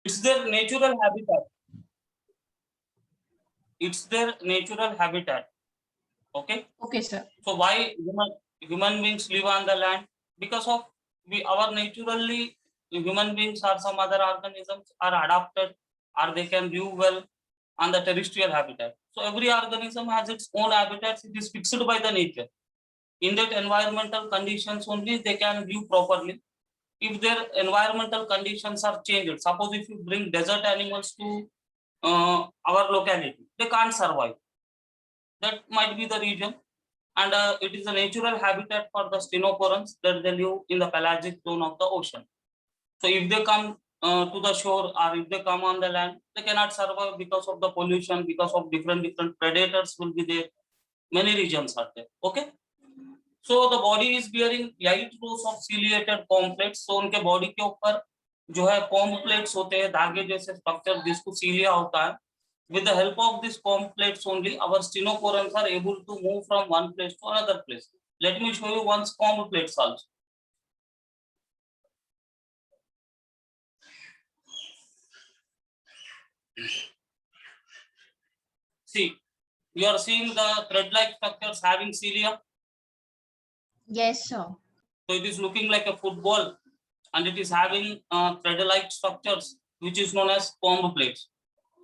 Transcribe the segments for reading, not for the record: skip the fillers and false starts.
It's their natural habitat. It's their natural habitat. Okay. Okay, sir. So why human beings live on the land? Because of our naturally human beings or some other organisms are adapted, or they can live well on the terrestrial habitat. So every organism has its own habitats. It is fixed by the nature. In that environmental conditions only they can live properly. If their environmental conditions are changed, suppose if you bring desert animals to our locality, they can't survive. That might be the reason. And it is a natural habitat for the stenoporans that they live in the pelagic zone of the ocean. So if they come to the shore, or if they come on the land, they cannot survive because of the pollution, because of different predators will be there. Many regions are there. Okay. So the body is bearing 8 rows of ciliated comb plates. So उनके body के ऊपर जो है comb plates होते हैं, धागे जैसे structure जिसको cilia होता है. With the help of these comb plates only, our stenoporans are able to move from one place to another place. Let me show you one comb plates also. See, you are seeing the thread-like structures having cilia. Yes, sir. So it is looking like a football, and it is having thread-like structures, which is known as comb plates.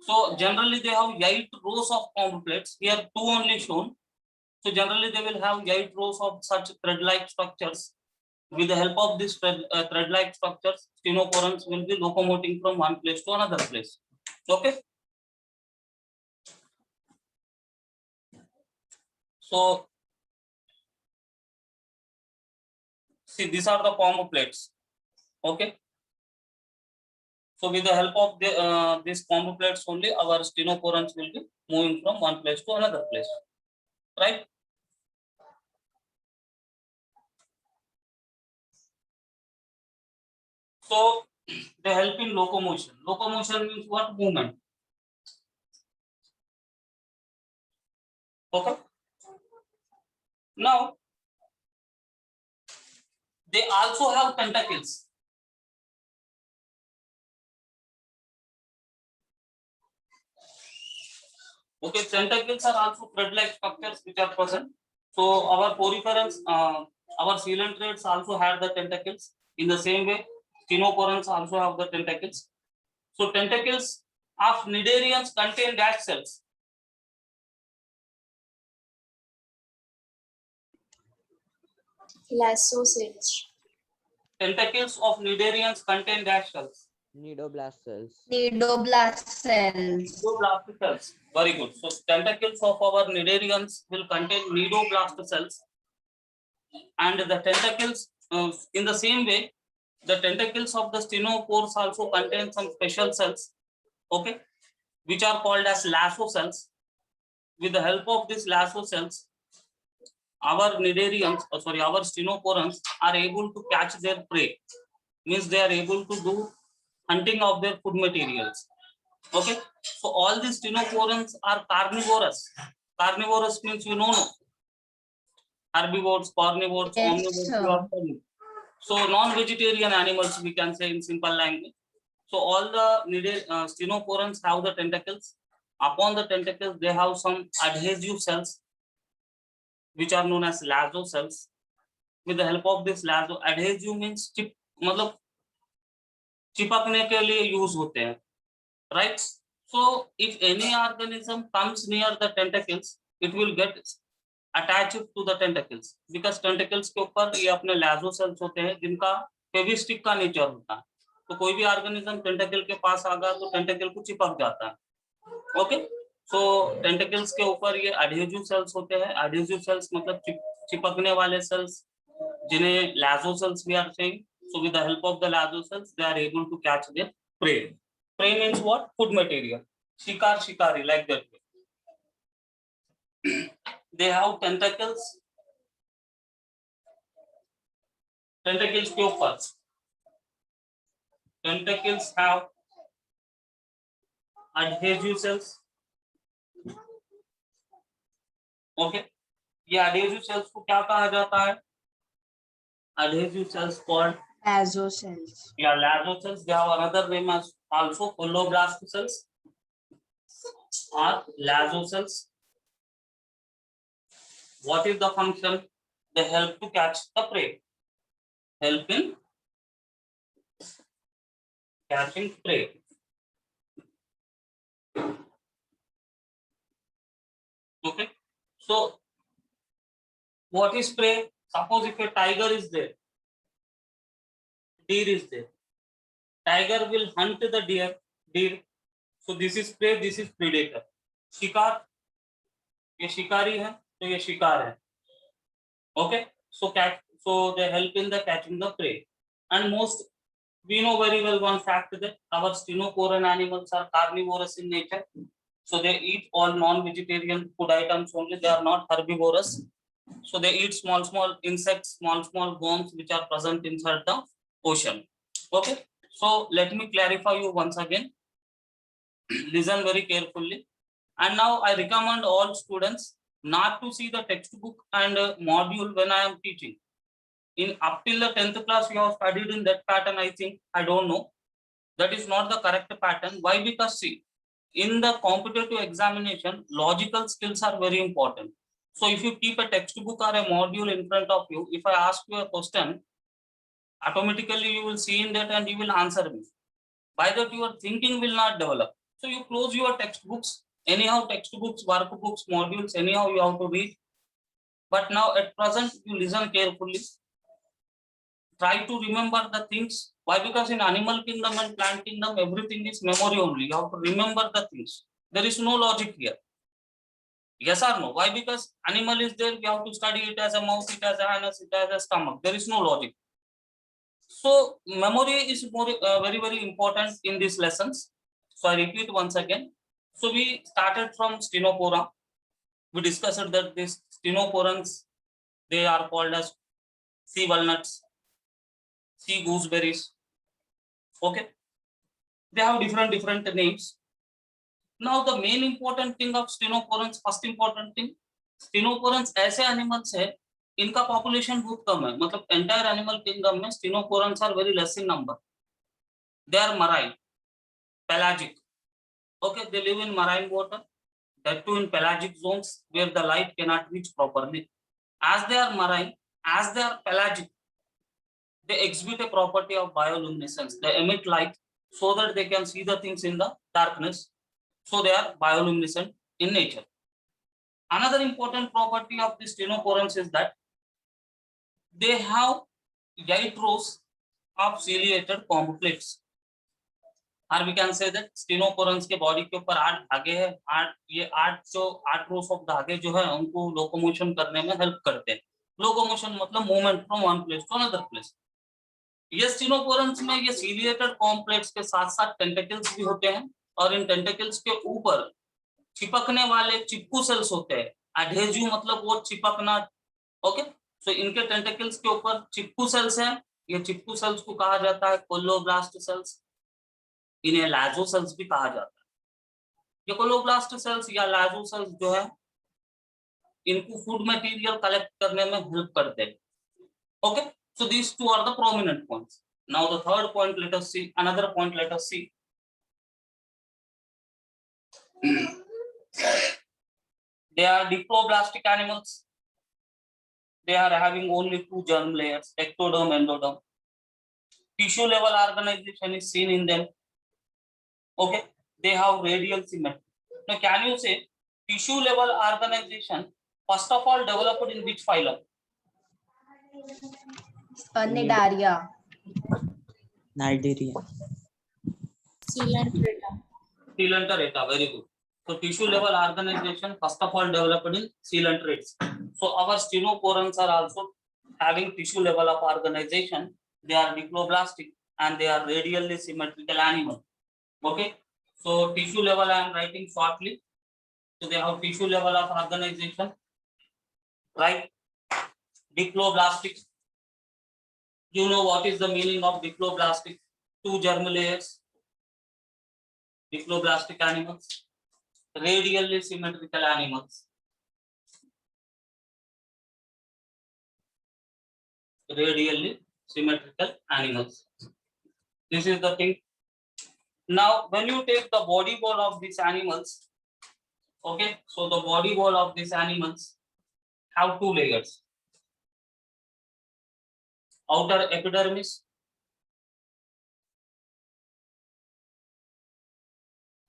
So generally they have 8 rows of comb plates. Here 2 only shown. So generally they will have 8 rows of such thread-like structures. With the help of this thread-like structures, stenoporans will be locomoting from one place to another place. Okay. So see, these are the comb plates. Okay. So with the help of these comb plates only, our stenoporans will be moving from one place to another place. Right. So they help in locomotion. Locomotion means what? Movement. Okay. Now they also have tentacles. Okay, tentacles are also thread-like structures which are present. So our poriferans, our coelentrates also have the tentacles. In the same way, stenoporans also have the tentacles. So tentacles of cnidarians contain dash cells. Lasso cells. Tentacles of cnidarians contain dash cells. Nidoblast cells. Nidoblast cells. Nidoblast cells. Very good. So tentacles of our cnidarians will contain nidoblast cells, and the tentacles in the same way, the tentacles of the stenophores also contain some special cells, okay, which are called as lasso cells. With the help of these lasso cells, our cnidarians, our stenoporans are able to catch their prey. Means they are able to do hunting of their food materials. Okay, so all these stenoporans are carnivorous. Carnivorous means herbivores, carnivores, Yes, omnivores. sir. So non-vegetarian animals, we can say in simple language. So all the stenoporans have the tentacles. Upon the tentacles, they have some adhesive cells, which are known as lasso cells. With the help of this lasso, adhesive means मतलब चिपकने के लिए use होते हैं, right? So if any organism comes near the tentacles, it will get attached to the tentacles, because tentacles के ऊपर ये अपने lasso cells होते हैं जिनका फेविस्टिक का नेचर होता है. तो कोई भी ऑर्गेनिज्म टेंटेकल के पास आ गया तो टेंटेकल को चिपक जाता है. ओके, सो टेंटेकल्स के ऊपर ये एडहेसिव सेल्स होते हैं. एडहेसिव सेल्स मतलब चिपकने वाले सेल्स, जिन्हें lasso cells we are saying. So with the help of the lasso cells, they are able to catch their prey. Prey means what? Food material. Shikar, shikari, like that. They have tentacles. Tentacles के ऊपर tentacles have adhesive cells. Okay, ये adhesive cells को क्या कहा जाता है? Adhesive cells called Lasso cells. lasso cells. They have another name as also coloblast cells or lazo cells. What is the function? They help to catch the prey. Help in catching prey. Okay. So what is prey? Suppose if a tiger is there, deer is there. Tiger will hunt the deer. So this is prey, this is predator. शिकार, ये शिकारी है तो ये शिकार है. Okay. So they help in the catching the prey. And most we know very well one fact that our stenoporan animals are carnivorous in nature. So they eat all non-vegetarian food items only. They are not herbivorous. So they eat small insects, small worms which are present inside the ocean. Okay. So let me clarify you once again. Listen very carefully. And now I recommend all students not to see the textbook and module when I am teaching. In up till the 10th class, you have studied in that pattern, I think. I don't know. That is not the correct pattern. Why? Because see, in the competitive examination, logical skills are very important. So if you keep a textbook or a module in front of you, if I ask you a question, automatically you will see in that and you will answer me. By that, your thinking will not develop. So you close your textbooks. Anyhow, textbooks, workbooks, modules, anyhow you have to read. But now at present, you listen carefully. Try to remember the things. Why? Because in animal kingdom and plant kingdom, everything is memory only. You have to remember the things. There is no logic here. Yes or no? Why? Because animal is there, we have to study it as a mouth, it as a anus, it as a stomach. There is no logic. So memory is more very important in these lessons. So I repeat once again. So we started from Stenopora. We discussed that these stenoporans, they are called as sea walnuts, sea gooseberries. Okay, they have different names. Now the main important thing of stenoporans, first important thing, stenoporans ऐसे animals है, इनका population बहुत कम है. मतलब entire animal kingdom में stenoporans are very less in number. They are marine, pelagic. Okay, they live in marine water. That too in pelagic zones where the light cannot reach properly. As they are marine, as they are pelagic, they exhibit a property of bioluminescence. They emit light so that they can see the things in the darkness. So they are bioluminescent in nature. Another important property of the stenoporans is that they have 8 rows of ciliated comb plates. और we can say that stenoporans के body के ऊपर 8 धागे हैं. 8 रोस of धागे जो है उनको लोकोमोशन करने में हेल्प करते हैं. लोकोमोशन मतलब movement from one place to another place. ये स्टेनोपोरन्स में ये सीलिएटेड कॉम्प्लेक्स के साथ साथ टेंटेकल्स भी होते हैं और इन टेंटेकल्स के ऊपर चिपकने वाले चिपकू सेल्स होते हैं. एडहेजिव मतलब वो चिपकना. ओके, सो इनके टेंटेकल्स के ऊपर चिपकू सेल्स हैं. ये चिपकू सेल्स को कहा जाता है कोलोब्लास्ट सेल्स. इन्हें लाजो सेल्स भी कहा जाता है. ये कोलोब्लास्ट सेल्स या लाजो सेल्स जो है इनको फूड मटेरियल कलेक्ट करने में हेल्प करते हैं. Okay, so these two are the prominent points. Now the third point, let us see another point. Let us see they are diploblastic animals. They are having only 2 germ layers, ectoderm, endoderm. Tissue level organization is seen in them. Okay, they have radial symmetry. Now can you say tissue level organization first of all developed in which phylum? Cnidaria. Nidaria. Coelenterata. Very good. So tissue level organization first of all developed in coelentrates. So our stenoporans are also having tissue level of organization. They are diploblastic and they are radially symmetrical animal. Okay, so tissue level I am writing shortly. So they have tissue level of organization, right? Diploblastic. You know what is the meaning of diploblastic? 2 germ layers. Diploblastic animals, radially symmetrical animals. Radially symmetrical animals. This is the thing. Now, when you take the body wall of these animals, okay, so the body wall of these animals have two layers: outer epidermis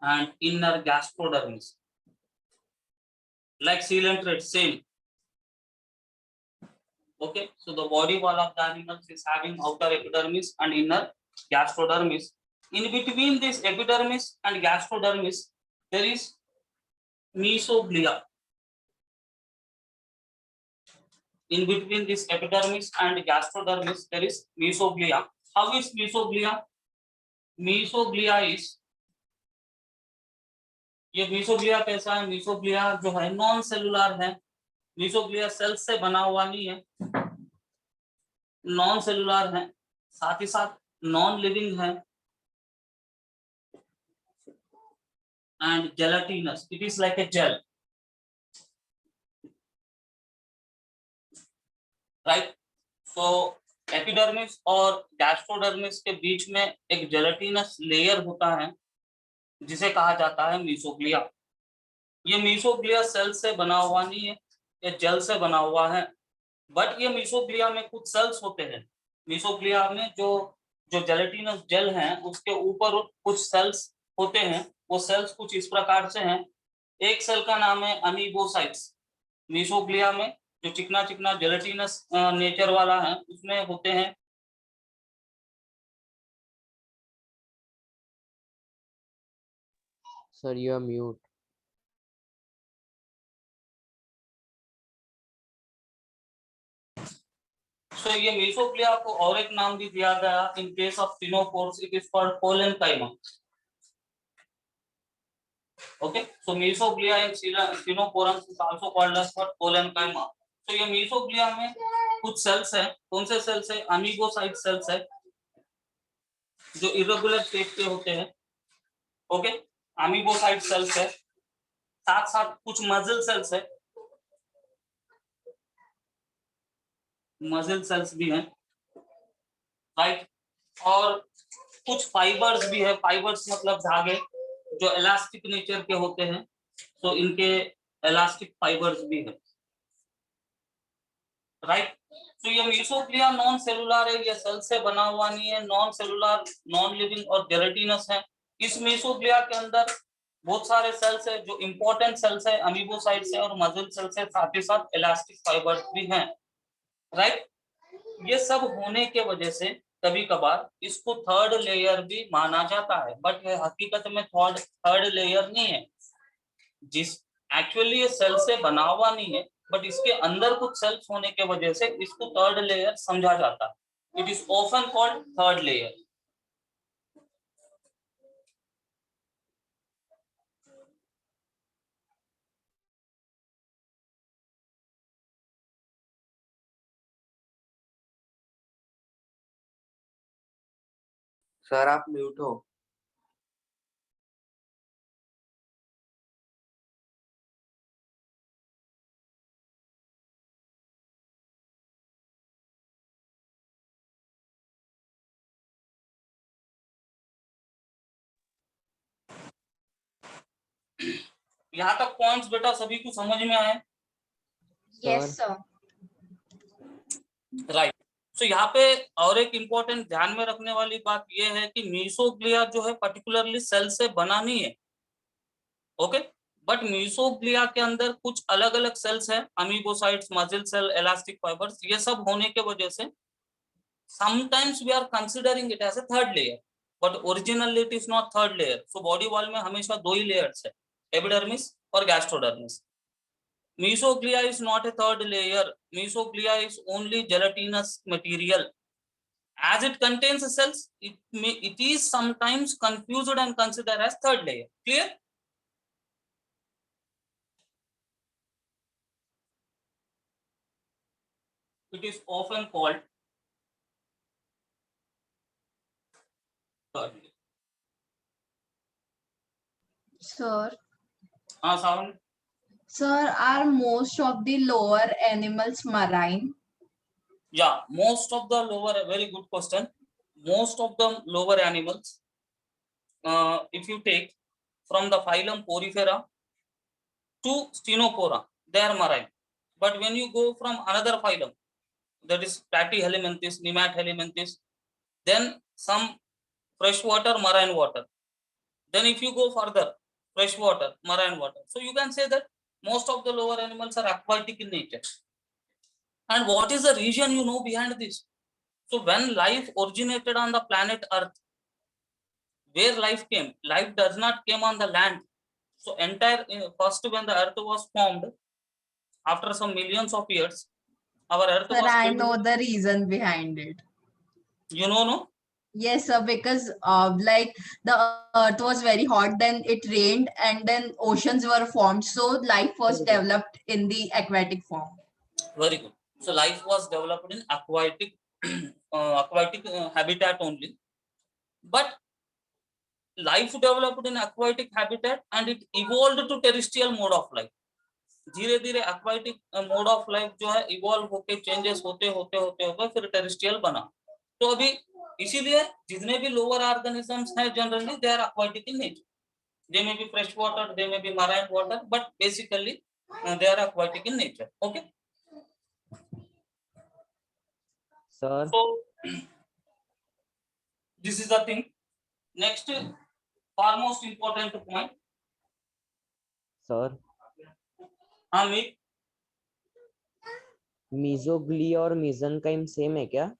and inner gastrodermis. Like coelenterate, same. Okay, so the body wall of the animals is having outer epidermis and inner gastrodermis. In between this epidermis and gastrodermis, there is mesoglea. In between this epidermis and gastrodermis, there is mesoglea. How is mesoglea? Mesoglea is, ये mesoglea कैसा है? mesoglea जो है non cellular है. mesoglea cell से बना हुआ नहीं है, नॉन सेलुलर है, साथ ही साथ नॉन लिविंग है, and gelatinous. It is like a gel, right? So epidermis और गैस्ट्रोडर्मिस के बीच में एक जेलेटिनस लेयर होता है जिसे कहा जाता है मीसोग्लिया. ये मीसोग्लिया सेल से बना हुआ नहीं है, ये जेल से बना हुआ है. बट ये मीसोग्लिया में कुछ सेल्स होते हैं. मीसोग्लिया में जो जो जेलेटिनस जेल है उसके ऊपर कुछ सेल्स होते हैं. वो सेल्स कुछ इस प्रकार से हैं. एक सेल का नाम है अमीबोसाइट्स. मीसोग्लिया में जो चिकना चिकना जेलेटिनस नेचर वाला है उसमें होते हैं Sir, you are mute. So ये मीसोग्लिया को और एक नाम भी दिया गया. In case of ctenophores it is called collenchyma. Okay, so mesoglea in ctenophores is also called as collenchyma. तो ये मीसोग्लिया में कुछ सेल्स हैं. कौन से सेल्स है? अमीबोसाइट सेल्स है जो इरेगुलर शेप के होते हैं. ओके, अमीबोसाइट सेल्स है. साथ साथ कुछ मसल सेल्स है, मसल सेल्स भी हैं, राइट. और कुछ फाइबर्स भी है. फाइबर्स मतलब धागे जो इलास्टिक नेचर के होते हैं. तो इनके इलास्टिक फाइबर्स भी है, राइट. तो ये मीसोग्लिया नॉन सेलुलर है, ये सेल से बना हुआ नहीं है, नॉन सेलुलर, नॉन लिविंग और जेलेटिनस है. इस मीसोग्लिया के अंदर बहुत सारे सेल्स है. जो इंपॉर्टेंट सेल्स है अमीबोसाइट्स है और मसल सेल्स है, साथ ही साथ इलास्टिक फाइबर्स भी हैं, राइट. ये सब होने के वजह से कभी कभार इसको थर्ड लेयर भी माना जाता है. बट ये हकीकत में थर्ड लेयर नहीं है. जिस एक्चुअली ये सेल से बना हुआ नहीं है, बट इसके अंदर कुछ सेल्स होने के वजह से इसको थर्ड लेयर समझा जाता है. It is often called third layer. Sir आप म्यूट हो. यहाँ तक पॉइंट्स बेटा सभी को समझ में आए? Yes, sir. राइट. सो यहाँ पे और एक इम्पोर्टेंट ध्यान में रखने वाली बात यह है कि मीसोग्लिया जो है पर्टिकुलरली सेल से बना नहीं है. ओके, बट मीसोग्लिया के अंदर कुछ अलग अलग सेल्स हैं, amoebocytes, muscle cell, elastic fibres. ये सब होने के वजह से sometimes we are considering it as a third layer, but originally it is not third layer. So body wall में हमेशा दो ही layers है, epidermis और gastrodermis. Mesoglea is not a third layer. Mesoglea is only gelatinous material. As it contains cells, it is sometimes confused and considered as third layer. Clear? It is often called third layer. Sir. Sound? Sir, are most of the lower animals marine? Yeah, most of the lower, very good question. Most of the lower animals if you take from the phylum Porifera to Stenopora, they are marine. But when you go from another phylum, that is Platyhelminthes, Nemathelminthes, then some freshwater, marine water. Then if you go further, freshwater, marine water. So you can say that most of the lower animals are aquatic in nature. And what is the reason behind this? So when life originated on the planet Earth, where life came, life does not came on the land. So entire first when the Earth was formed, after some millions of years, our Earth Sir, was I filled know with, the reason behind it. no? Yes, sir, because like the earth was very hot, then it rained, and then oceans were formed. So life was Very good. developed in the aquatic form. Very good. So life was developed in aquatic habitat only. But life developed in aquatic habitat and it evolved to terrestrial mode of life. धीरे धीरे aquatic mode of life जो है evolve होके changes होते होते होते होते फिर टेरिस्ट्रियल बना. तो अभी इसीलिए जितने भी लोअर ऑर्गेनिजम्स हैं generally they are aquatic in nature. They may be fresh water, they may be marine water, but basically they are aquatic in nature. Okay. Sir, So this is the thing. Next, far most important point. sir, Amit, mesoglea और mesenchyme same है क्या?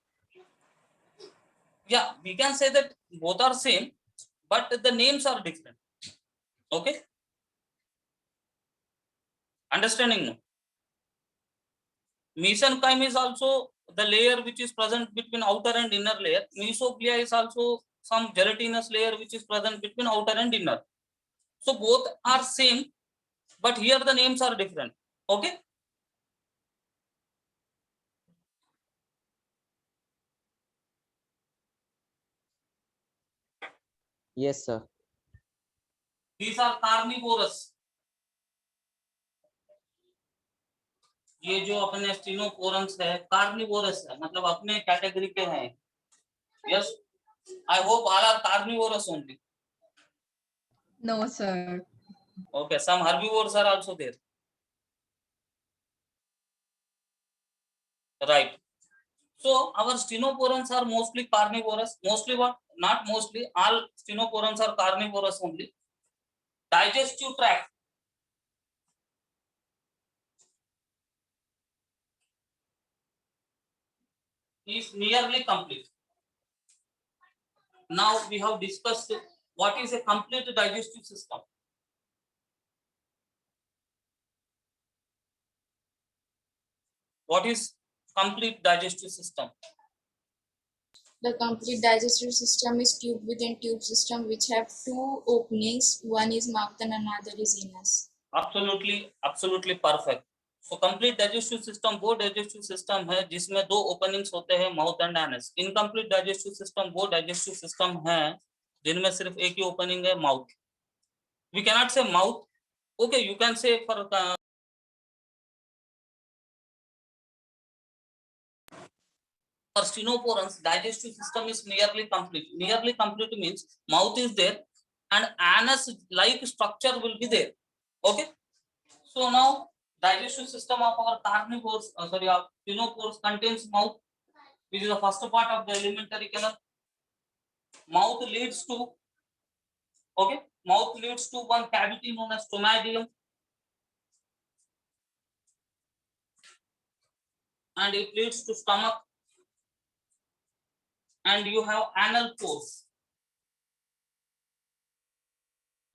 yeah, we can say that both are same, but the names are different. Okay. Understanding now. Mesenchyme is also the layer which is present between outer and inner layer. Mesoglea is also some gelatinous layer which is present between outer and inner. So both are same, but here the names are different. Okay. Yes, sir. These are carnivorous. ये जो अपने स्टीनोपोरन्स है carnivorous है, मतलब अपने category के हैं. Yes, I hope all are carnivorous only. No, sir. Okay, some herbivores are also there. Right. So our stenoporans are mostly carnivorous. Mostly what? Not mostly. All stenoporans are carnivorous only. Digestive tract. Is nearly complete. Now we have discussed what is a complete digestive system. What is complete digestive system? The complete digestive system is tube within tube system which have two openings. One is mouth and another is anus. Absolutely perfect. So complete digestive system वो digestive system है जिसमें दो openings होते हैं mouth and anus. Incomplete digestive system वो digestive system है जिनमें सिर्फ एक ही opening है mouth. We cannot say mouth. Okay, you can say for stenoporans digestive system is nearly complete. Nearly complete means mouth is there and anus like structure will be there. Okay. So now digestive system of our carnivores, our stenoporans contains mouth, which is the first part of the alimentary canal. Mouth leads to one cavity known as stomachium, and it leads to stomach, and you have anal pores.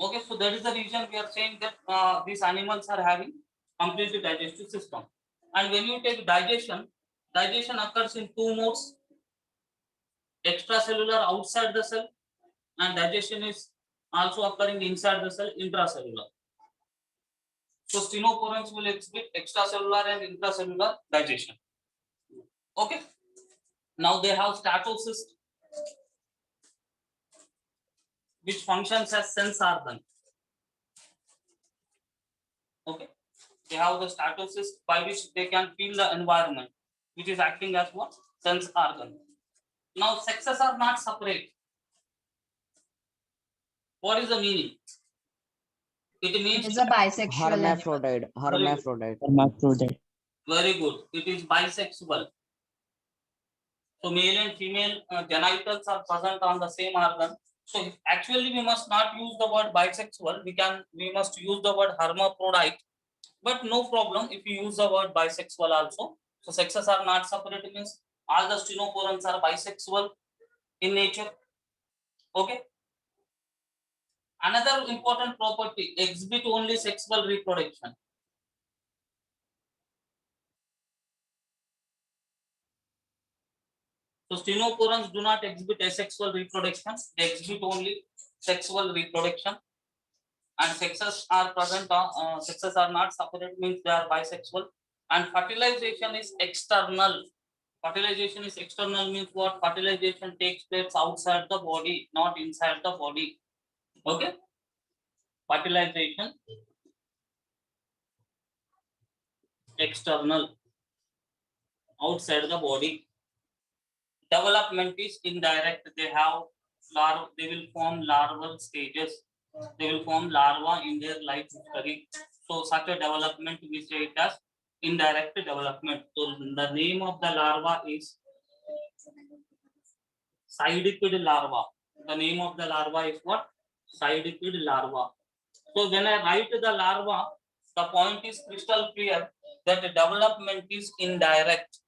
Okay, so that is the reason we are saying that these animals are having complete digestive system. And when you take digestion occurs in two modes: extracellular outside the cell, and digestion is also occurring inside the cell, intracellular. So stenoporans will exhibit extracellular and intracellular digestion. Okay. Now they have statocyst, which functions as sense organ. Okay. They have the statocyst by which they can feel the environment, which is acting as what? Sense organ. Now sexes are not separate. What is the meaning? It It means is a bisexual animal. Hermaphrodite. Hermaphrodite. Hermaphrodite. very good. It is bisexual. So male and female genitals are present on the same organ. So actually we must not use the word bisexual. We must use the word hermaphrodite. But no problem if you use the word bisexual also. So sexes are not separate, means all the stenoporans are bisexual in nature. Okay. Another important property, exhibit only sexual reproduction. So stenoporans do not exhibit asexual reproduction, they exhibit only sexual reproduction. And sexes are present, sexes are not separate, means they are bisexual. And fertilization is external. Fertilization is external means what? Fertilization takes place outside the body, not inside the body. Okay. Fertilization external, outside the body. Development is indirect. They will form larval stages. They will form larvae in their life history. So such a development we say it as indirect development. So the name of the larva is sidipid larva. The name of the larva is what? Sidipid larva. So when I write the larva, the point is crystal clear that the development is indirect.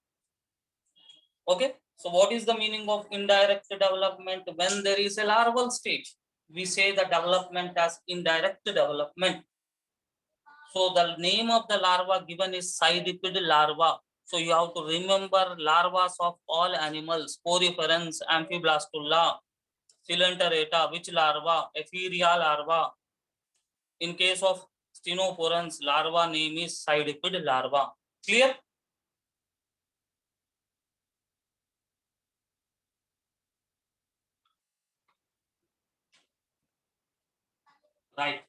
Okay. So what is the meaning of indirect development? When there is a larval stage, we say the development as indirect development. So the name of the larva given is sidipid larva. So you have to remember larvas of all animals: Poriferans, Amphiblastula, Coelenterata, which larva? Epheria larva. In case of stenoporans, larva name is sidipid larva. Clear? Right.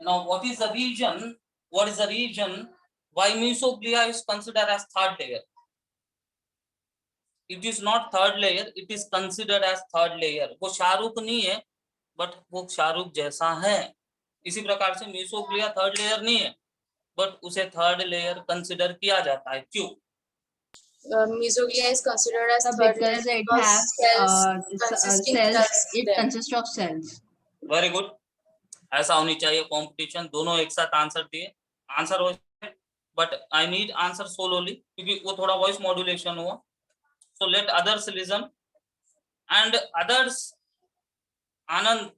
Now, what is the reason? What is the reason why mesoglea is considered as third layer? It is not third layer. It is considered as third layer. वो शाहरुख नहीं है, but वो शाहरुख जैसा है. इसी प्रकार से mesoglea third layer नहीं है, but उसे थर्ड लेयर कंसिडर किया जाता है. क्यों? Mesoglea is considered as So third because layer it because has consisting cells, it there. consists of cells. Very good. ऐसा होनी चाहिए कंपटीशन. दोनों एक साथ आंसर दिए. आंसर हो, but I need answer solely क्योंकि वो थोड़ा वॉइस मॉड्यूलेशन हुआ. So let others listen. And others, Anand,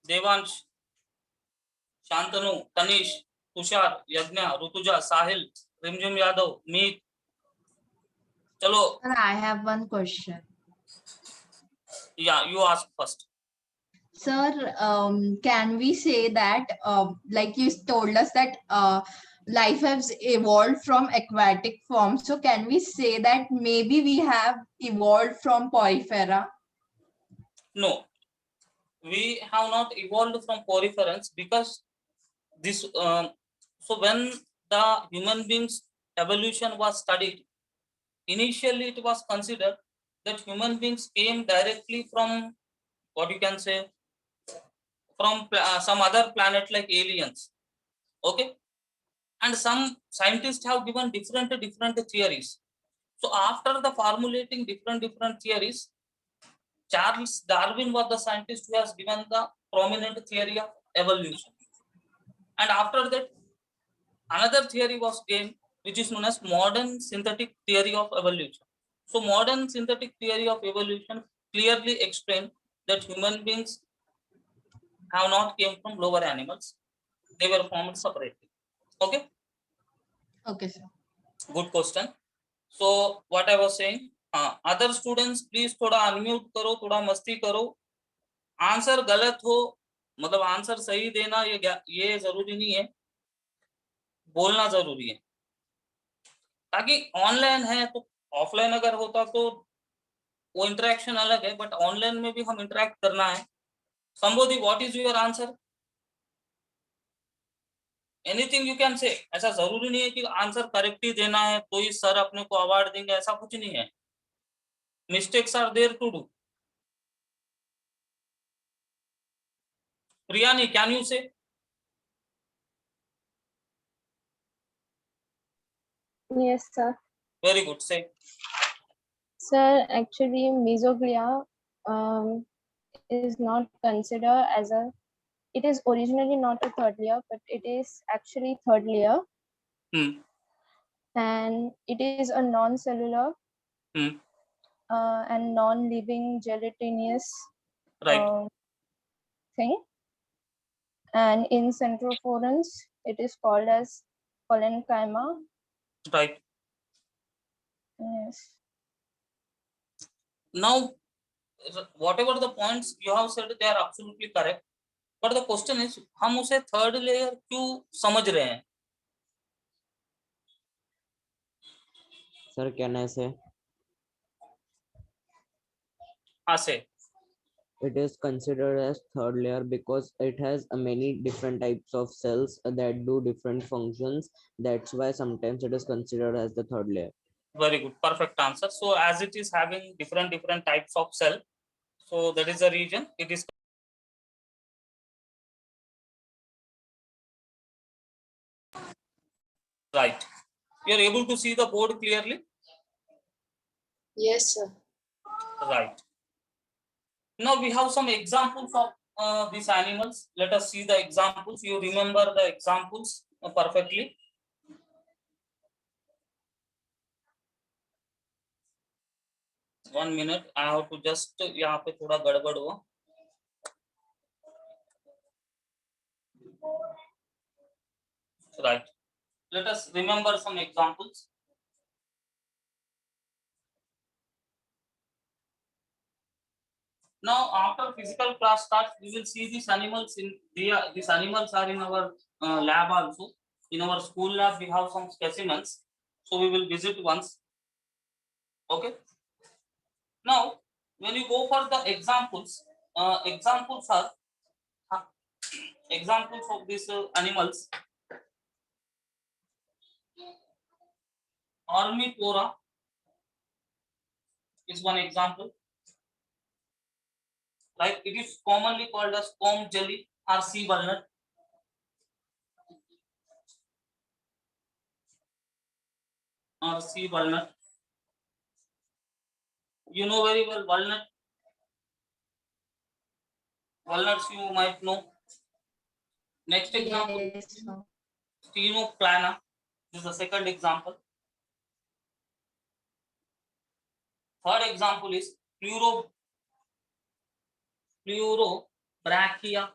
Devansh, Shantanu, Tanish, Tushar, Yajna, Rutuja, Sahil, Rimjim Yadav, Meet. Chalo, And I have one question. yeah, you ask first. Sir, can we say that, like you told us that life has evolved from aquatic form, so can we say that maybe we have evolved from Porifera? No, we have not evolved from poriferans because this. So when the human beings evolution was studied, initially it was considered that human beings came directly from, what you can say, from some other planet like aliens. Okay. And some scientists have given different theories. So after the formulating different theories, Charles Darwin was the scientist who has given the prominent theory of evolution. And after that, another theory was gained, which is known as modern synthetic theory of evolution. So modern synthetic theory of evolution clearly explained that human beings have not came from lower animals. They were formed separately. Okay. Okay, sir. Good question. So what I was saying, other students please थोड़ा unmute करो, थोड़ा मस्ती करो. Answer गलत हो, मतलब answer सही देना ये जरूरी नहीं है, बोलना जरूरी है. ताकि ऑनलाइन है तो, ऑफलाइन अगर होता तो वो इंटरेक्शन अलग है, बट ऑनलाइन में भी हम इंटरेक्ट करना है. Sambodhi, what is your answer? Anything you can say. ऐसा जरूरी नहीं है कि आंसर करेक्ट ही देना है तो ही सर अपने को अवार्ड देंगे, ऐसा कुछ नहीं है. Mistakes are there to do. Priyani, can you say? Yes, sir. Very good. Say. Sir, actually, mesoglea is not considered as a. It is originally not a third layer, but it is actually third layer, Hmm. and it is a non-cellular Hmm. and non-living gelatinous Right. thing. And in centrophorans, it is called as parenchyma. Right. Yes. Now, whatever the points you have said, they are absolutely correct. But the question is, हम उसे third layer क्यों समझ रहे हैं? Sir, can I say? हाँ से. It is considered as third layer because it has many different types of cells that do different functions. That's why sometimes it is considered as the third layer. Very good, perfect answer. So as it is having different types of cell, so that is the reason it is. Right. You are able to see the board clearly? Yes, sir. Right. Now we have some examples of these animals. Let us see the examples. You remember the examples perfectly. One minute, I have to just यहाँ पे थोड़ा गड़बड़ हुआ. Right. Let us remember some examples. Now, after physical class starts, we will see these animals these animals are in our lab also. In our school lab, we have some specimens, so we will visit once. Okay. Now, when you go for the examples, examples are examples of these animals. Ormipora is one example. Like it is commonly called as comb jelly or sea walnut. Or sea walnut. You know very well walnut. Walnuts you might know. Next example, Yes, sir. Stenoplana. This is the second example. Third example is Pleurobrachia.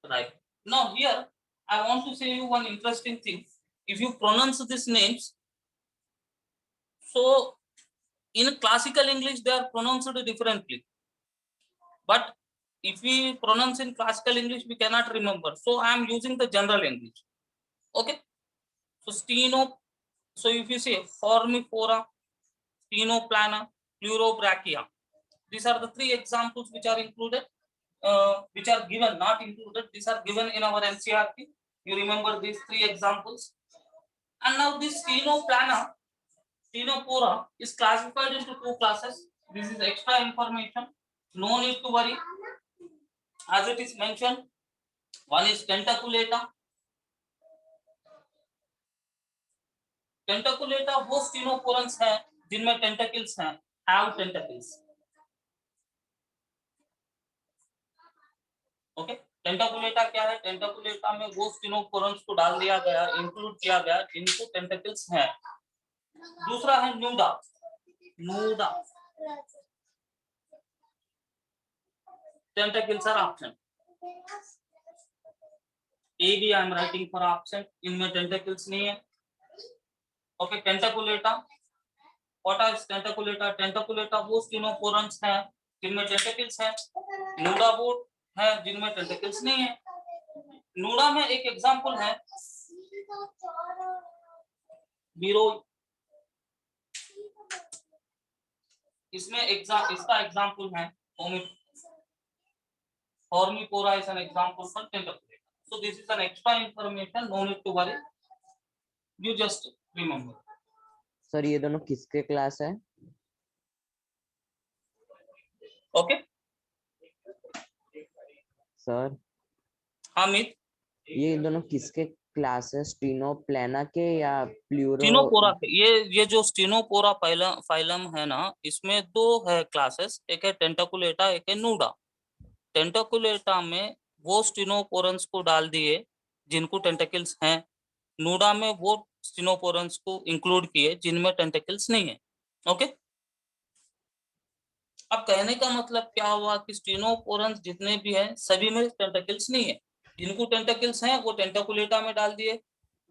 Right. Now here, I want to say you one interesting thing. If you pronounce these names, so in classical English they are pronounced differently. But if we pronounce in classical English, we cannot remember. So I am using the general English. Okay. So so if you say Formifora, Stenoplana, Pleurobrachia, these are the three examples which are included, which are given, not included. These are given in our NCERT. You remember these three examples. And now this Stenoplana, Stenopora is classified into two classes. This is extra information. No need to worry. As it is mentioned, one is Tentaculata. Tentaculata वो ctenophorans हैं जिनमें tentacles हैं, have tentacles. Okay. टेंटाकुलेटा क्या है? टेंटाकुलेटा में वो स्टीनोपोरन्स को डाल दिया गया, इंक्लूड किया गया जिनको टेंटाकल्स हैं. दूसरा है nuda. Nuda tentacles are absent. A B I am writing for absent. इनमें टेंटाकल्स नहीं है. Okay. Tentaculata, what are tentaculata? Tentaculata वो स्टीनोपोरन्स हैं जिनमें टेंटाकल्स हैं. न्यूडा वो है जिनमें टेंटाकल्स नहीं है. न्यूडा में एक एग्जांपल है बीरो. इसमें इसका एग्जांपल है Formipora is an example for Tentaculata. So this is an extra information, no need to worry. You just remember. Sir ये दोनों किसके क्लास है? Okay. सर हाँ मित, ये दोनों किसके क्लासेस, स्टीनोप्लाना के या प्लूरो? स्टीनोपोरा के, ये जो स्टीनोपोरा फाइलम है ना, इसमें दो है क्लासेस, एक है टेंटाकुलेटा, एक है नूडा। टेंटाकुलेटा में वो स्टीनोपोरंस को डाल दिए जिनको टेंटेकल्स हैं, नूडा में वो स्टीनोपोरंस को इंक्लूड किए जिनमें टेंटेकल्स नहीं है। ओके, अब कहने का मतलब क्या हुआ कि स्टीनोपोरंस जितने भी हैं सभी में टेंटेकल्स नहीं है। जिनको टेंटेकल्स हैं वो टेंटाकुलेटा में डाल दिए,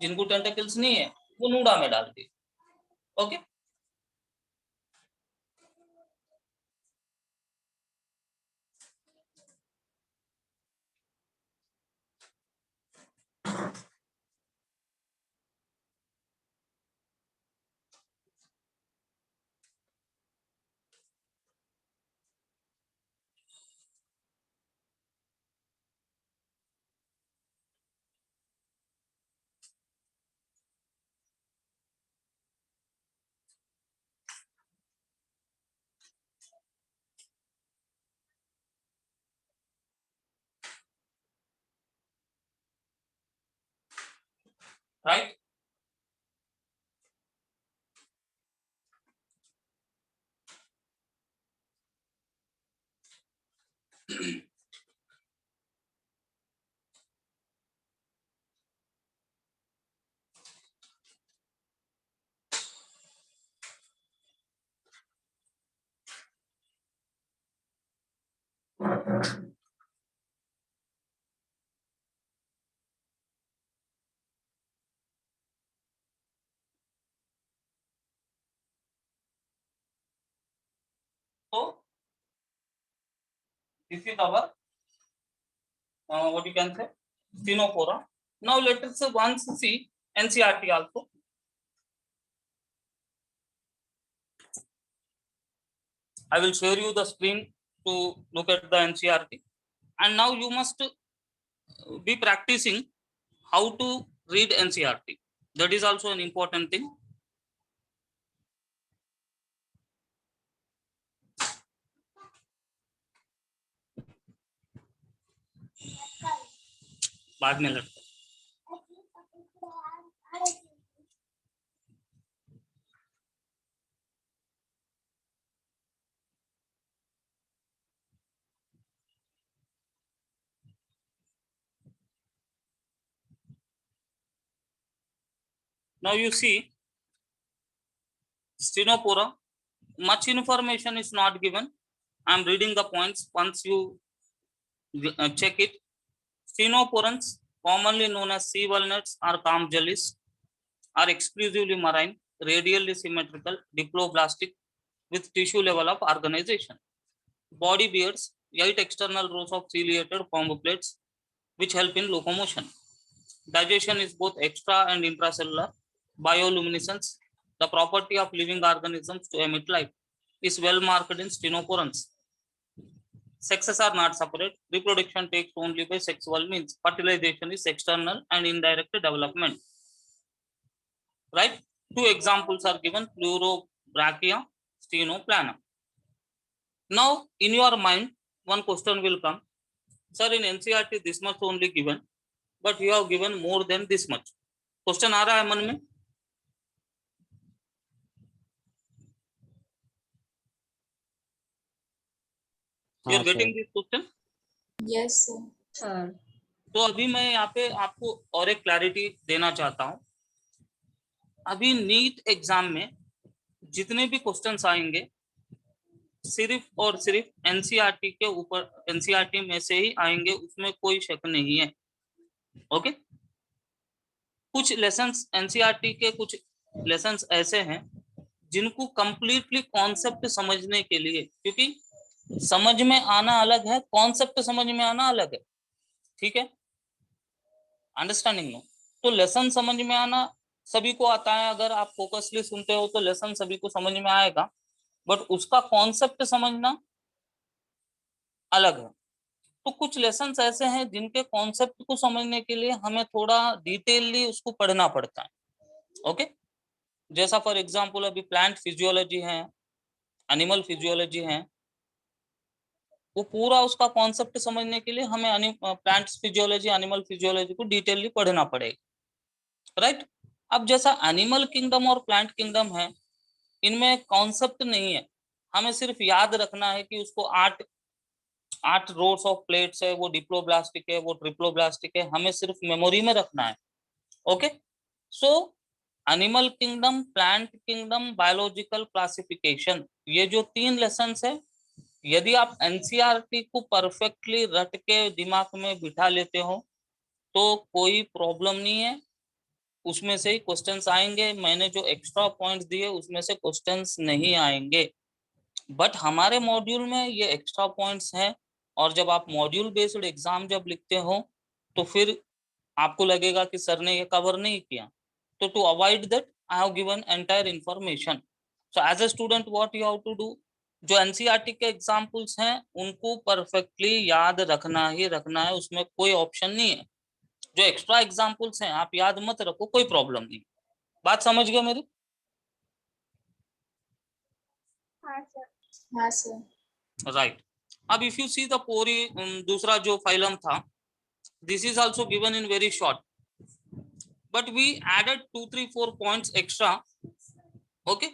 जिनको टेंटेकल्स नहीं है वो नूडा में डाल दिए। Okay, right. So this is our what you can say Stenophora. Now let us once see NCERT also. I will share you the screen to look at the NCERT, and now you must be practicing how to read NCERT. That is also an important thing. बाद में लड़ते। Now you see Stenophora. Much information is not given. I am reading the points. Once you check it. Stenoporans, commonly known as sea walnuts or calm jellies, are exclusively marine, radially symmetrical, diploblastic, with tissue level of organization. Body bears 8 external rows of ciliated comb plates, which help in locomotion. Digestion is both extra and intracellular. Bioluminescence, the property of living organisms to emit light, is well marked in Stenoporans. Sexes are not separate. Reproduction takes only by sexual means. Fertilization is external and indirect development. Right? Two examples are given: Pleurobrachia, Stenoplana. Now, in your mind, one question will come. Sir, in NCERT this much only given, but you have given more than this much. Question आ रहा है मन में? You are getting this question? Yes, sir. Sir. तो अभी मैं यहाँ पे आपको और एक क्लैरिटी देना चाहता हूँ। अभी नीट एग्जाम में जितने भी क्वेश्चंस आएंगे सिर्फ और सिर्फ एनसीईआरटी के ऊपर, एनसीईआरटी में से ही आएंगे, उसमें कोई शक नहीं है। ओके, कुछ लेसन्स एनसीईआरटी के, कुछ लेसन्स ऐसे हैं जिनको कंप्लीटली कॉन्सेप्ट समझने के लिए, क्योंकि समझ में आना अलग है, कॉन्सेप्ट समझ में आना अलग है, ठीक है, अंडरस्टैंडिंग नो। तो लेसन समझ में आना सभी को आता है, अगर आप फोकसली सुनते हो तो लेसन सभी को समझ में आएगा, बट उसका कॉन्सेप्ट समझना अलग है। तो कुछ लेसन्स ऐसे हैं जिनके कॉन्सेप्ट को समझने के लिए हमें थोड़ा डिटेलली उसको पढ़ना पड़ता है। ओके, जैसा फॉर एग्जांपल अभी प्लांट फिजियोलॉजी है, एनिमल फिजियोलॉजी है, वो पूरा उसका कॉन्सेप्ट समझने के लिए हमें प्लांट्स फिजियोलॉजी, एनिमल फिजियोलॉजी को डिटेलली पढ़ना पड़ेगा, राइट। अब जैसा एनिमल किंगडम और प्लांट किंगडम है, इनमें कॉन्सेप्ट नहीं है, हमें सिर्फ याद रखना है कि उसको 8 रोड्स ऑफ प्लेट्स है, वो डिप्लोब्लास्टिक है, वो ट्रिप्लोब्लास्टिक है, हमें सिर्फ मेमोरी में रखना है। Okay, so animal kingdom, plant kingdom, biological classification, ये जो 3 लेसन है, यदि आप एनसीईआरटी को परफेक्टली रट के दिमाग में बिठा लेते हो तो कोई प्रॉब्लम नहीं है, उसमें से ही क्वेश्चंस आएंगे। मैंने जो एक्स्ट्रा पॉइंट्स दिए उसमें से क्वेश्चंस नहीं आएंगे, बट हमारे मॉड्यूल में ये एक्स्ट्रा पॉइंट्स हैं, और जब आप मॉड्यूल बेस्ड एग्जाम जब लिखते हो तो फिर आपको लगेगा कि सर ने ये कवर नहीं किया। तो to avoid that I have given entire information. So as a student what you have to do, जो एनसीईआरटी के एग्जाम्पल्स हैं उनको परफेक्टली याद रखना ही रखना है, उसमें कोई ऑप्शन नहीं है। जो एक्स्ट्रा एग्जाम्पल्स हैं आप याद मत रखो, कोई प्रॉब्लम नहीं। बात समझ गए मेरी? हाँ सर। राइट। अब इफ यू सी द पोरी, दूसरा जो फाइलम था, this is also given in very short, but we added 2 3 4 points extra. Okay,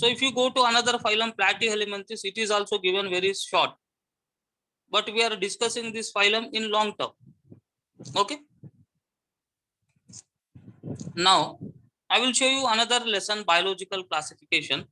so if you go to another phylum Platyhelminthes, it is also given very short, but we are discussing this phylum in long term. Okay, now I will show you another lesson, biological classification.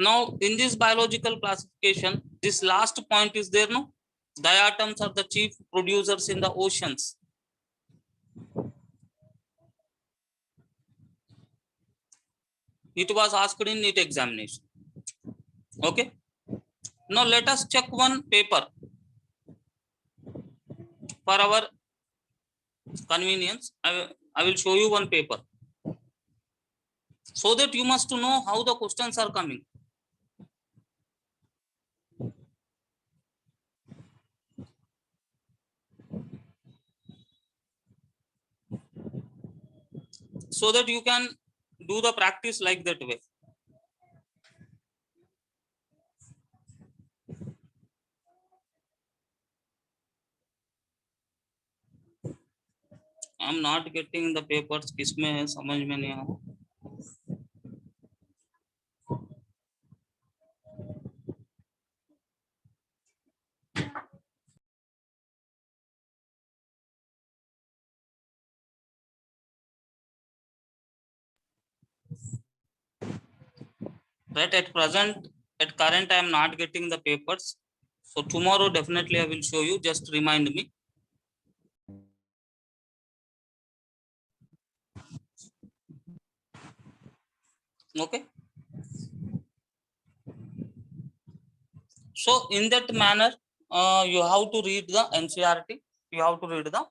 Now in this biological classification, this last point is there, no? Diatoms are the chief producers in the oceans. It was asked in NEET examination. Okay, now let us check one paper for our convenience. I will show you one paper so that you must know how the questions are coming. So that you can do the practice like that way. I am not getting the papers, किसमें है समझ में नहीं आ रहा। Right, at present, at current, I am not getting the papers. So tomorrow definitely I will show you. Just remind me. Okay. So in that manner, you have to read the NCERT. You have to read the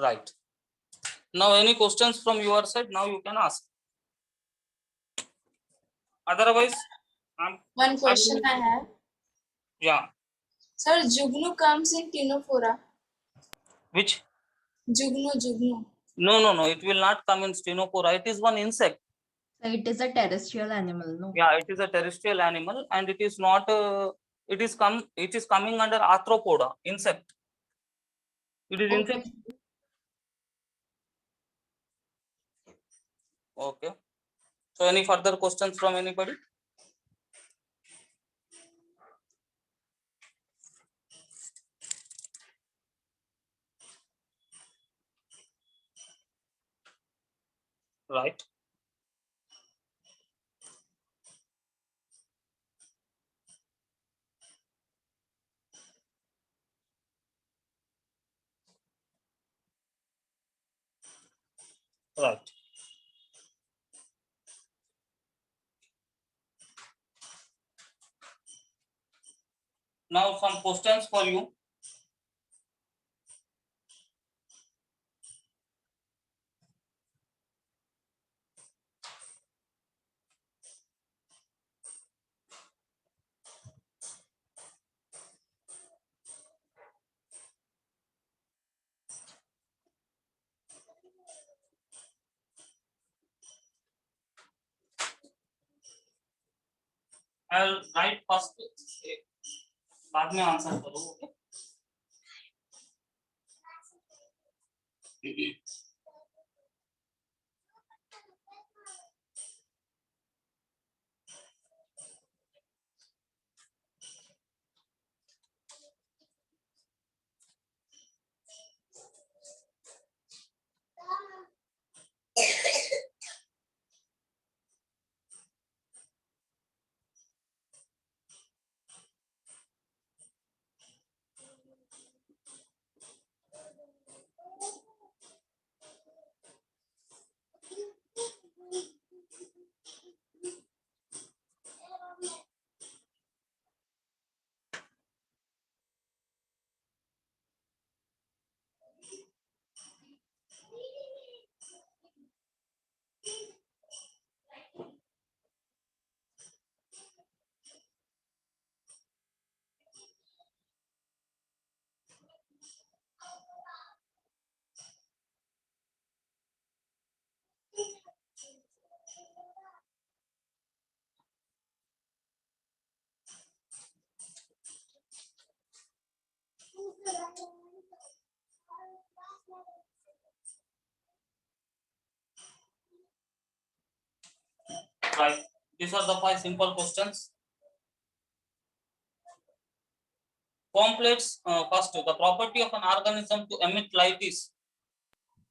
right. Now any questions from your side? Now you can ask. Otherwise, One question I have. yeah. Sir, Jugnu comes in Ctenophora. Which? Jugnu. No. It will not come in Ctenophora. It is one insect. So it is a terrestrial animal, no? Yeah, it is a terrestrial animal, and it is not. It is coming under Arthropoda, insect. It is Okay. insect. Okay. So any further questions from anybody? Right. Right. Now some questions for you. I'll write first. बाद में answer करो. Okay. Right. These are the 5 simple questions. Complex. First, the property of an organism to emit light is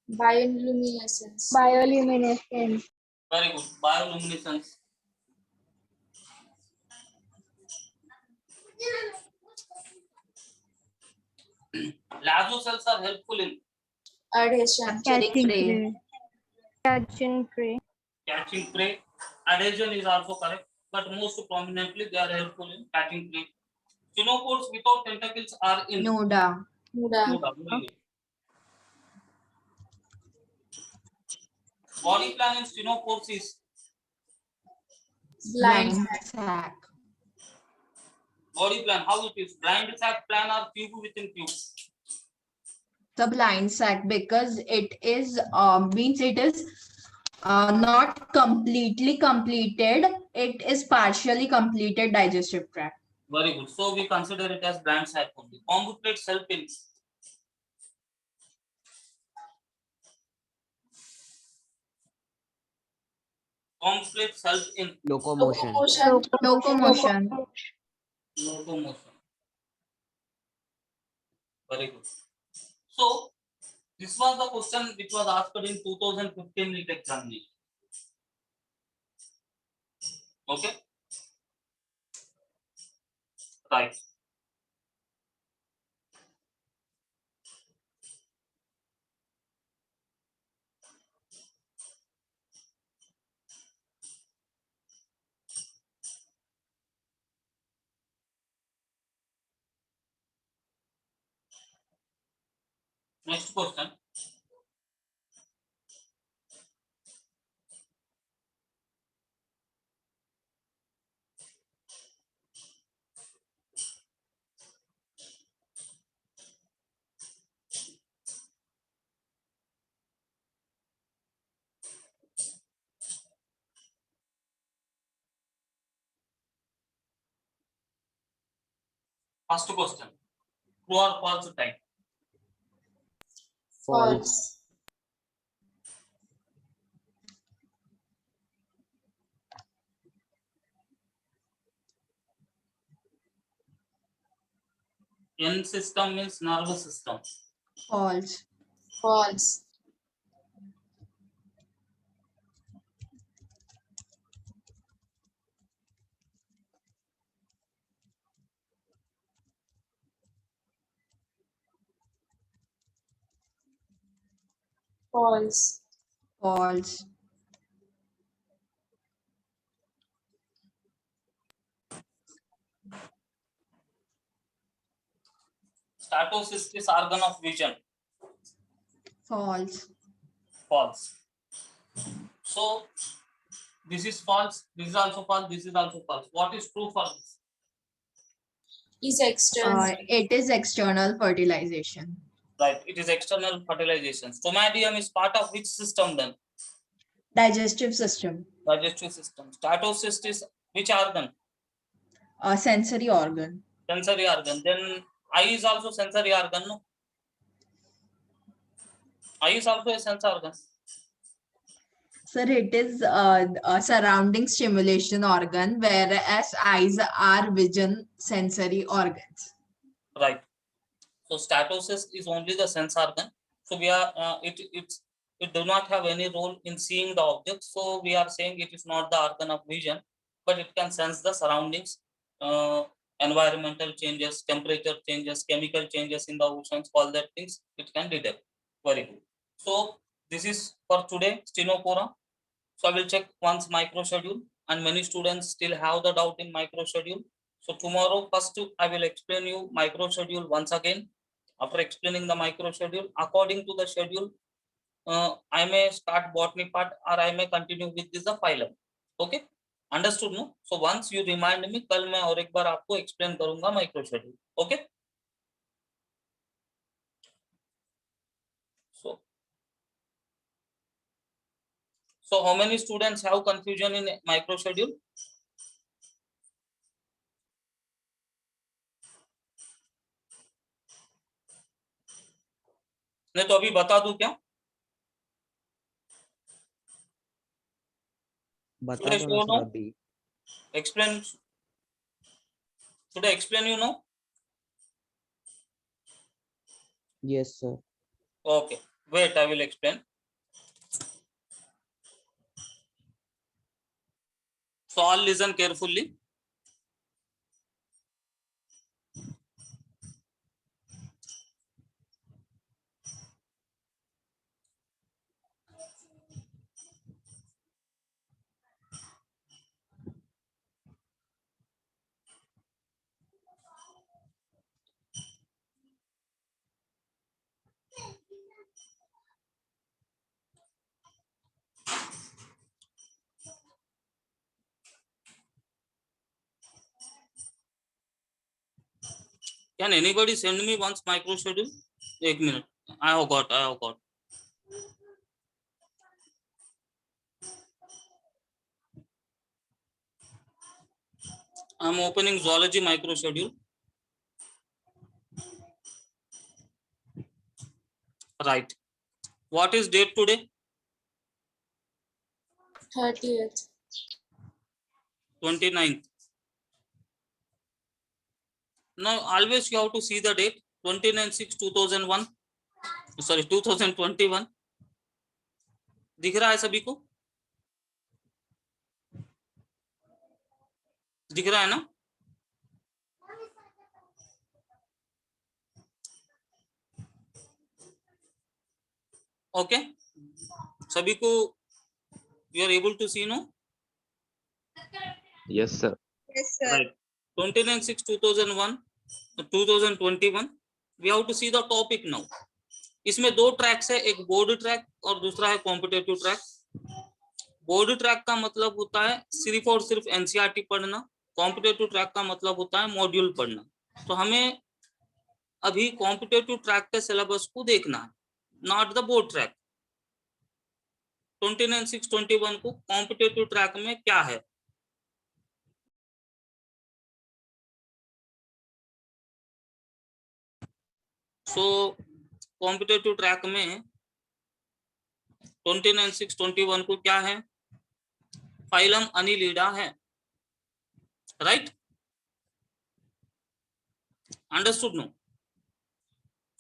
Bioluminescence. Bioluminescence. very good. Bioluminescence. Lazo cells are helpful in Adhesion. Catching prey. Catching prey. catching prey. Adhesion is also correct, but most prominently they are helpful in catching prey. Ctenophores without tentacles are in Nuda. Nuda. Nuda. Very good. Body plan in ctenophores is Blind. sac. body plan. How it is? Blind sac plan or tube within tube? The blind sac, because it is means it is not completely completed. It is partially completed digestive tract. Very good. So we consider it as blind sac only. Convoluted help in convoluted help in Locomotion. Locomotion. locomotion. Very good. So this was the question which was asked in 2015 NEET examination. Okay. Right. Next question. First question. True or false type? False. N system means nervous system. False. False. False. False. Statocystis organ of vision. False. False. So this is false. This is also false. This is also false. What is true for this? Is external. It is external fertilization. Right. It is external fertilization. Stomatium is part of which system then? Digestive system. Digestive system. Statocystis which organ? sensory organ. Sensory organ. Then eye is also sensory organ, no? Eye is also a sensory organ. Sir, it is a surrounding stimulation organ, whereas eyes are vision sensory organs. Right. So statosis is only the sense organ. So we are it do not have any role in seeing the object. So we are saying it is not the organ of vision, but it can sense the surroundings, environmental changes, temperature changes, chemical changes in the oceans, all that things it can detect. Very good. So this is for today, Stenopora. So I will check once micro schedule, and many students still have the doubt in micro schedule. So tomorrow, first I will explain you micro schedule once again. After explaining the micro schedule, according to the schedule, I may start botany part or I may continue with this the phylum. Okay, understood no? So once you remind me, कल मैं और एक बार आपको explain करूँगा micro schedule. Okay. So how many students have confusion in micro schedule? नहीं तो अभी बता दूं क्या? बता दो ना सर अभी. Explain. Should I explain you now? Yes sir. Okay. Wait, I will explain. So all listen carefully. Can anybody send me once micro schedule? 1 minute. I have got. I am opening zoology micro schedule. Right. What is date today? 30th. 29th. Now always you have to see the date. 29/6/2001. Sorry, 2021. दिख रहा है सभी को? दिख रहा है ना? Okay. सभी को you are able to see, no? Yes, sir. Yes, sir. Right. 29/6/2021. We have to see the topic now. इसमें दो ट्रैक्स है, एक बोर्ड ट्रैक और दूसरा है कॉम्पिटेटिव ट्रैक. बोर्ड ट्रैक का मतलब होता है सिर्फ और सिर्फ एनसीईआरटी पढ़ना. कॉम्पिटेटिव ट्रैक का मतलब होता है मॉड्यूल पढ़ना. तो हमें अभी कॉम्पिटेटिव ट्रैक के सिलेबस को देखना है, नॉट द बोर्ड ट्रैक. 29/6/21 को कॉम्पिटेटिव ट्रैक में क्या है? सो कॉम्पिटेटिव ट्रैक में 29/6/21 को क्या है? फाइलम अनिलिडा है. Right? Understood no?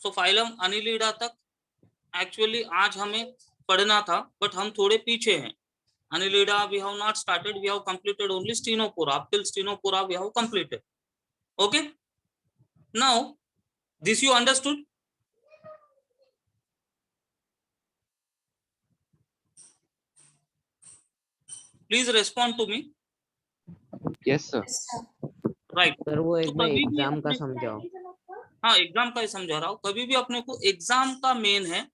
So phylum annelida तक एक्चुअली आज हमें पढ़ना था, बट हम थोड़े पीछे हैं. Annelida we have not started, we have completed only Stenopora. Up till Stenopora we have completed. Okay, now this you understood? Please respond to me. Yes, sir. Right. Sir वो एक तो बार कभी भी एग्जाम का अपने- समझाओ. हाँ, एग्जाम का ही समझा रहा हूँ. कभी भी अपने को एग्जाम का मेन है.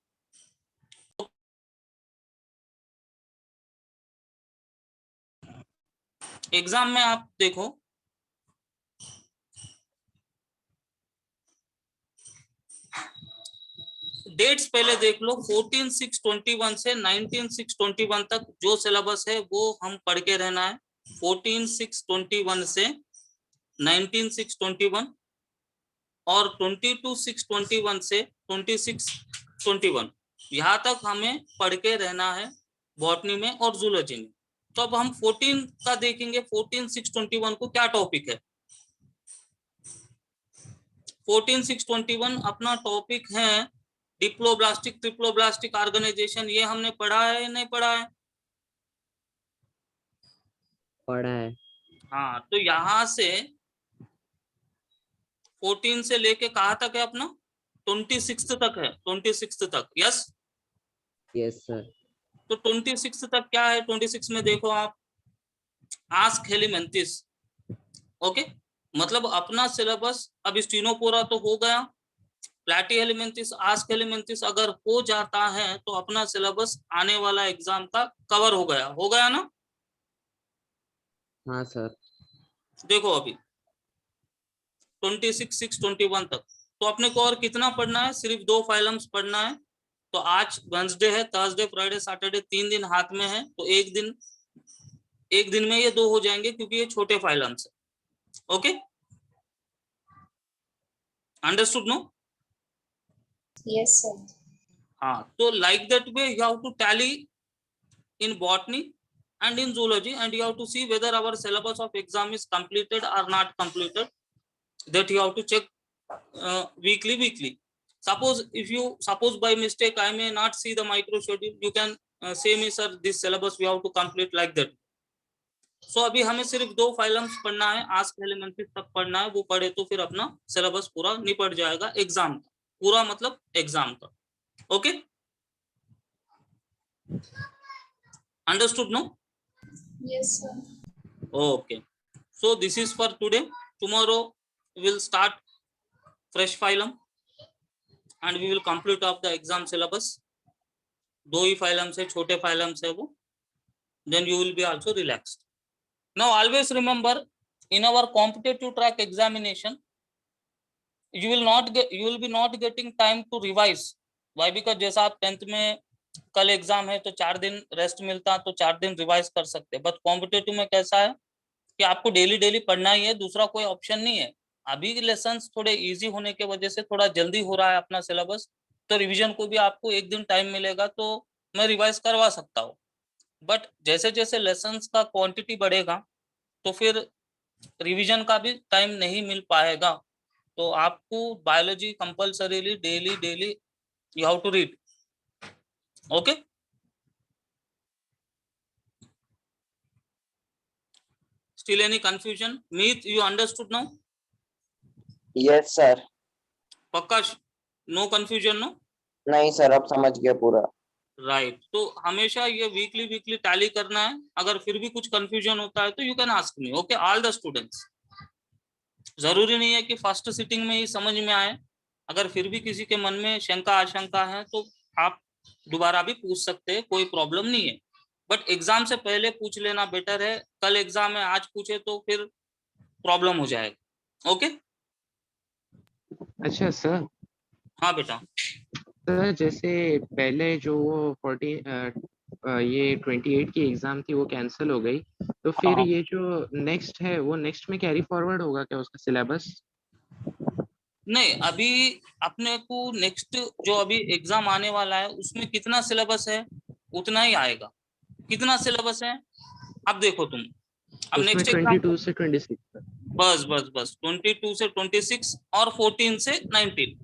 एग्जाम में आप देखो, डेट्स पहले देख लो. 14/6/21 से 19/6/21 तक जो सिलेबस है वो हम पढ़ के रहना है. 14/6/21 से 19/6/21 और 22/6/21 से 26/21 यहाँ तक हमें पढ़ के रहना है बॉटनी में और जूलॉजी में। तो अब हम 14 का देखेंगे। 14/6/21 को क्या टॉपिक है? 14/6/21 अपना टॉपिक है डिप्लोब्लास्टिक ट्रिप्लोब्लास्टिक ऑर्गेनाइजेशन। ये हमने पढ़ा है नहीं पढ़ा है? पढ़ा है। हाँ, तो यहाँ से 14 से लेके कहाँ तक है अपना? 26 तक है। 26 तक। Yes yes sir. तो 26 तक क्या है? 26 में देखो आप, आस्क हेलिमेंथिस। ओके, मतलब अपना सिलेबस अब स्टीनोपोरा तो हो गया, प्लैटी हेलिमेंथिस, आस्क हेलिमेंथिस अगर हो जाता है तो अपना सिलेबस आने वाला एग्जाम का कवर हो गया ना? हाँ सर। देखो अभी 26/6/21 तक तो अपने को और कितना पढ़ना है? सिर्फ 2 फाइलम्स पढ़ना है। तो आज वेंसडे है, थर्सडे फ्राइडे सैटरडे 3 दिन हाथ में है, तो एक दिन में ये 2 हो जाएंगे क्योंकि ये छोटे फाइलम्स है। Okay, understood no? Yes, sir. हाँ, तो like that way you have to tally in botany and in zoology, and you have to see whether our syllabus of exam is completed or not completed. That you have to check weekly. Suppose by mistake I may not see the micro schedule, you can say me, sir, this syllabus we have to complete like that. So अभी हमें सिर्फ 2 phylums पढ़ना है, ask elementary तक पढ़ना है। वो पढ़े तो फिर अपना सिलेबस पूरा निपट जाएगा एग्जाम का। पूरा मतलब एग्जाम का। Okay, understood no? Yes, sir. Okay, so this is for today. Tomorrow we will start fresh phylum and we will complete of the exam syllabus. 2 he phylum से, छोटे phylum से वो, then you will be also relaxed. Now always remember, in our competitive track examination you will be not getting time to revise. Why? Because जैसा आप 10th में कल exam है तो 4 दिन रेस्ट मिलता तो 4 दिन रिवाइज कर सकते, बट कॉम्पिटेटिव में कैसा है कि आपको डेली पढ़ना ही है, दूसरा कोई ऑप्शन नहीं है। अभी लेसन्स थोड़े इजी होने के वजह से थोड़ा जल्दी हो रहा है अपना सिलेबस, तो रिवीजन को भी आपको एक दिन टाइम मिलेगा तो मैं रिवाइज करवा सकता हूँ। बट जैसे जैसे लेसन्स का क्वांटिटी बढ़ेगा तो फिर रिवीजन का भी टाइम नहीं मिल पाएगा। तो आपको biology compulsorily daily you have to read. Okay, still any confusion? Meet, you understood now? Yes sir. पक्का? No confusion? नो? नहीं सर, अब समझ गया पूरा। राइट, तो हमेशा ये वीकली टैली करना है। अगर फिर भी कुछ कंफ्यूजन होता है तो you can ask me. Okay, all the students, जरूरी नहीं है कि फर्स्ट सिटिंग में ही समझ में आए। अगर फिर भी किसी के मन में शंका आशंका है तो आप दोबारा भी पूछ सकते हैं, कोई प्रॉब्लम नहीं है। बट एग्जाम से पहले पूछ लेना बेटर है। कल एग्जाम है, आज पूछे तो फिर प्रॉब्लम हो जाएगा। ओके? अच्छा सर, हाँ बेटा। सर जैसे पहले जो वो 28 की एग्जाम थी वो कैंसिल हो गई, तो फिर हाँ। ये जो नेक्स्ट है वो नेक्स्ट में कैरी फॉरवर्ड होगा क्या उसका सिलेबस? नहीं, अभी अपने को नेक्स्ट जो अभी एग्जाम आने वाला है उसमें कितना सिलेबस है उतना ही आएगा। कितना सिलेबस है अब देखो तुम, अब उसमें नेक्स्ट एग्जाम 22 से 26 तक। बस 22 से 26 और 14 से 19।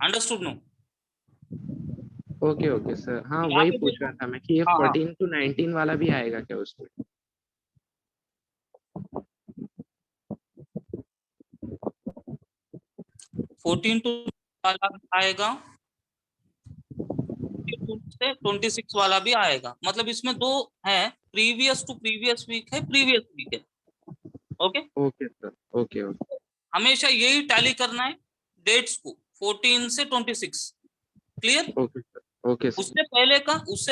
Understood no? Okay okay sir, हाँ यहाँ वही पे पूछ देखो। रहा था मैं कि ये हाँ हाँ, 14 to 19 वाला भी आएगा क्या उसमें? 14 टू वाला भी आएगा, 22 से 26 वाला भी आएगा। मतलब इसमें 2 है, प्रीवियस टू प्रीवियस वीक है, प्रीवियस वीक है। Okay, okay sir, okay okay हमेशा यही टैली करना है डेट्स को, 14 से 26। Clear? Okay sir, okay sir, उससे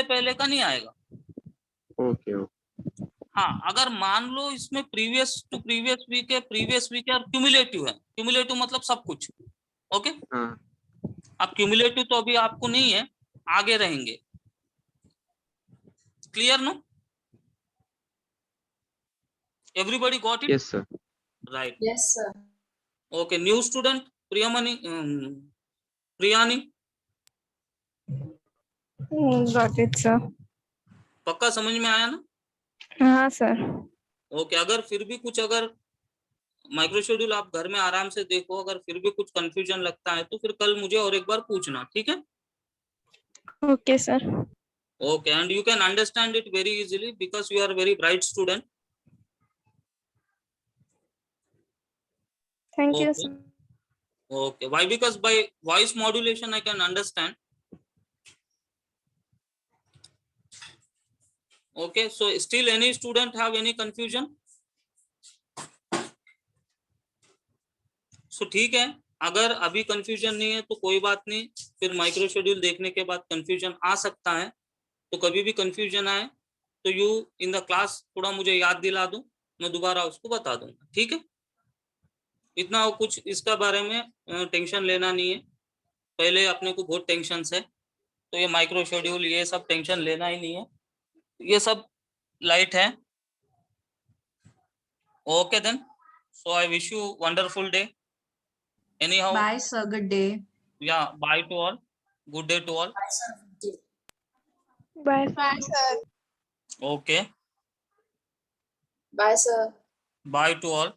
पहले का नहीं आएगा। ओके ओके हाँ, अगर मान लो इसमें प्रीवियस टू प्रीवियस वीक है और क्यूमुलेटिव है। क्यूमुलेटिव मतलब सब कुछ। ओके, हाँ अब क्यूमुलेटिव तो अभी आपको नहीं है, आगे रहेंगे। Clear no? Everybody got it? Yes sir, Right. Yes, sir. Okay. New student, Priyamani, Priyani, Got it, sir. पक्का समझ में आया ना? हाँ सर. ओके. अगर फिर भी कुछ अगर माइक्रो शेड्यूल आप घर में आराम से देखो, अगर फिर भी कुछ कंफ्यूजन लगता है तो फिर कल मुझे और एक बार पूछना, ठीक है? Okay, sir. Okay, and you can understand it very easily because you are a very bright student. Thank you, Okay. sir. Okay. Why? Because by voice modulation I can understand. Okay. So still any student have any confusion? So ठीक है. अगर अभी confusion नहीं है तो कोई बात नहीं, फिर माइक्रो शेड्यूल देखने के बाद कंफ्यूजन आ सकता है, तो कभी भी कंफ्यूजन आए तो यू इन द क्लास थोड़ा मुझे याद दिला दो, मैं दोबारा उसको बता दूंगा, ठीक है? इतना कुछ इसका बारे में टेंशन लेना नहीं है. पहले अपने को बहुत टेंशन है, तो ये माइक्रो शेड्यूल ये सब टेंशन लेना ही नहीं है, ये सब लाइट है. Okay then, so I wish you wonderful day. Anyhow, Bye, sir. Good day. yeah, bye to all. Good day to all. Bye, sir. Bye. Bye, sir. Okay, Bye, sir. bye to all.